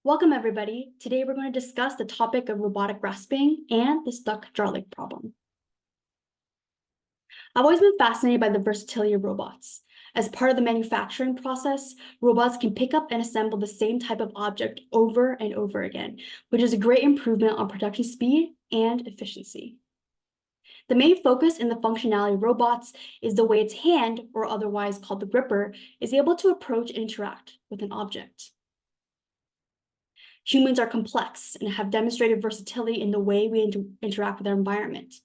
Welcome, everybody. Today, we're going to discuss the topic of robotic grasping and the stuck jar leg problem. I've always been fascinated by the versatility of robots. As part of the manufacturing process, robots can pick up and assemble the same type of object over and over again, which is a great improvement on production speed and efficiency. The main focus in the functionality of robots is the way its hand, or otherwise called the gripper, is able to approach and interact with an object. Humans are complex and have demonstrated versatility in the way we interact with our environment,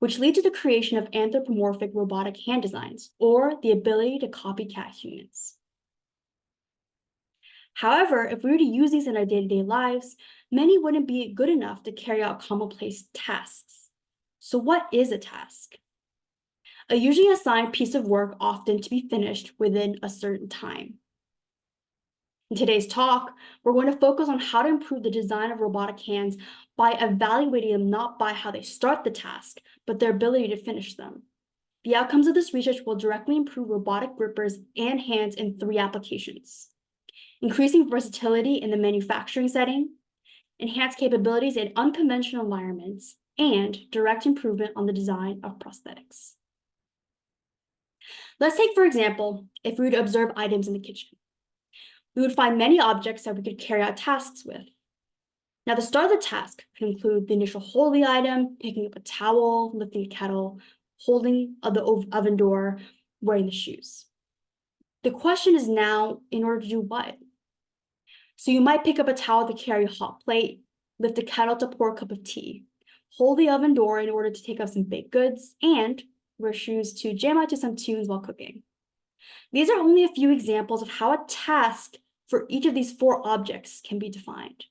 which leads to the creation of anthropomorphic robotic hand designs, or the ability to copycat humans. However, if we were to use these in our day-to-day lives, many wouldn't be good enough to carry out commonplace tasks. So what is a task? A usually assigned piece of work often to be finished within a certain time. In today's talk, we're going to focus on how to improve the design of robotic hands by evaluating them not by how they start the task, but their ability to finish them. The outcomes of this research will directly improve robotic grippers and hands in 3 applications: increasing versatility in the manufacturing setting, enhanced capabilities in unconventional environments, and direct improvement on the design of prosthetics. Let's take, for example, if we were to observe items in the kitchen. We would find many objects that we could carry out tasks with. Now, the start of the task could include the initial hold of the item, picking up a towel, lifting a kettle, holding the oven door, wearing the shoes. The question is now, in order to do what? So you might pick up a towel to carry a hot plate, lift a kettle to pour a cup of tea, hold the oven door in order to take out some baked goods, and wear shoes to jam out to some tunes while cooking. These are only a few examples of how a task for each of these 4 objects can be defined.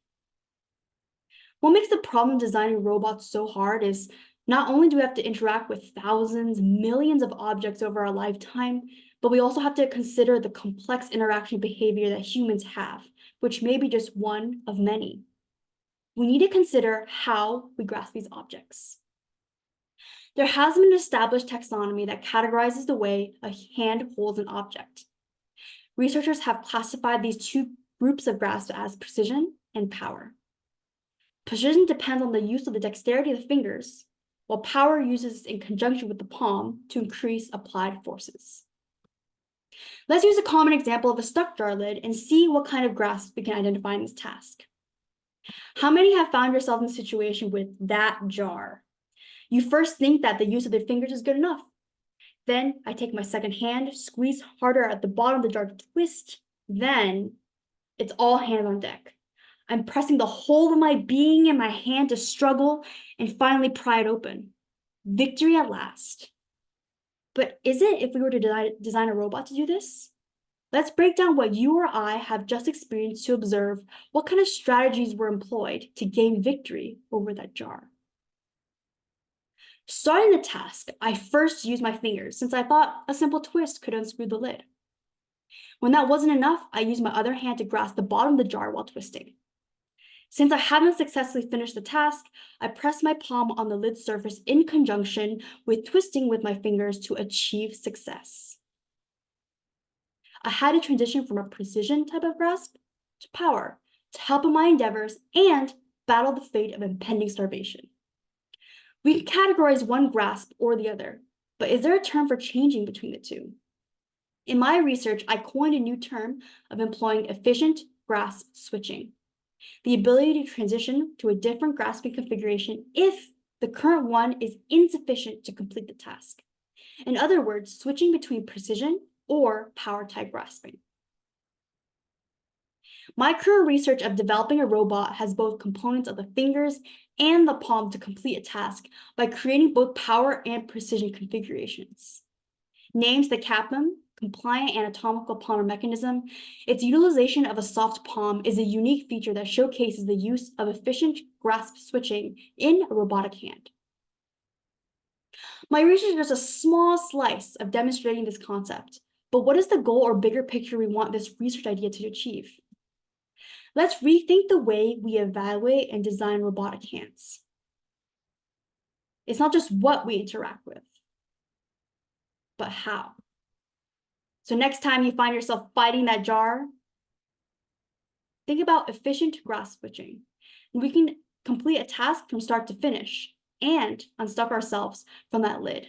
What makes the problem designing robots so hard is not only do we have to interact with thousands, millions of objects over our lifetime, but we also have to consider the complex interaction behavior that humans have, which may be just one of many. We need to consider how we grasp these objects. There has been an established taxonomy that categorizes the way a hand holds an object. Researchers have classified these 2 groups of grasp as precision and power. Precision depends on the use of the dexterity of the fingers, while power uses in conjunction with the palm to increase applied forces. Let's use a common example of a stuck jar lid and see what kind of grasp we can identify in this task. How many have found yourself in a situation with that jar? You first think that the use of their fingers is good enough. Then I take my second hand, squeeze harder at the bottom of the jar to twist. Then it's all hands on deck. I'm pressing the whole of my being in my hand to struggle and finally pry it open. Victory at last. But is it if we were to design a robot to do this? Let's break down what you or I have just experienced to observe what kind of strategies were employed to gain victory over that jar. Starting the task, I first used my fingers since I thought a simple twist could unscrew the lid. When that wasn't enough, I used my other hand to grasp the bottom of the jar while twisting. Since I haven't successfully finished the task, I pressed my palm on the lid surface in conjunction with twisting with my fingers to achieve success. I had to transition from a precision type of grasp to power to help in my endeavors and battle the fate of impending starvation. We can categorize one grasp or the other, but is there a term for changing between the 2? In my research, I coined a new term of employing efficient grasp switching, the ability to transition to a different grasping configuration if the current one is insufficient to complete the task. In other words, switching between precision or power type grasping. My current research of developing a robot has both components of the fingers and the palm to complete a task by creating both power and precision configurations. Named the CAPM, Compliant Anatomical Palmar Mechanism, its utilization of a soft palm is a unique feature that showcases the use of efficient grasp switching in a robotic hand. My research is a small slice of demonstrating this concept, but what is the goal or bigger picture we want this research idea to achieve? Let's rethink the way we evaluate and design robotic hands. It's not just what we interact with, but how. So next time you find yourself fighting that jar, think about efficient grasp switching. We can complete a task from start to finish and unstuck ourselves from that lid.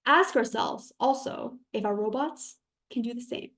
Ask ourselves also if our robots can do the same.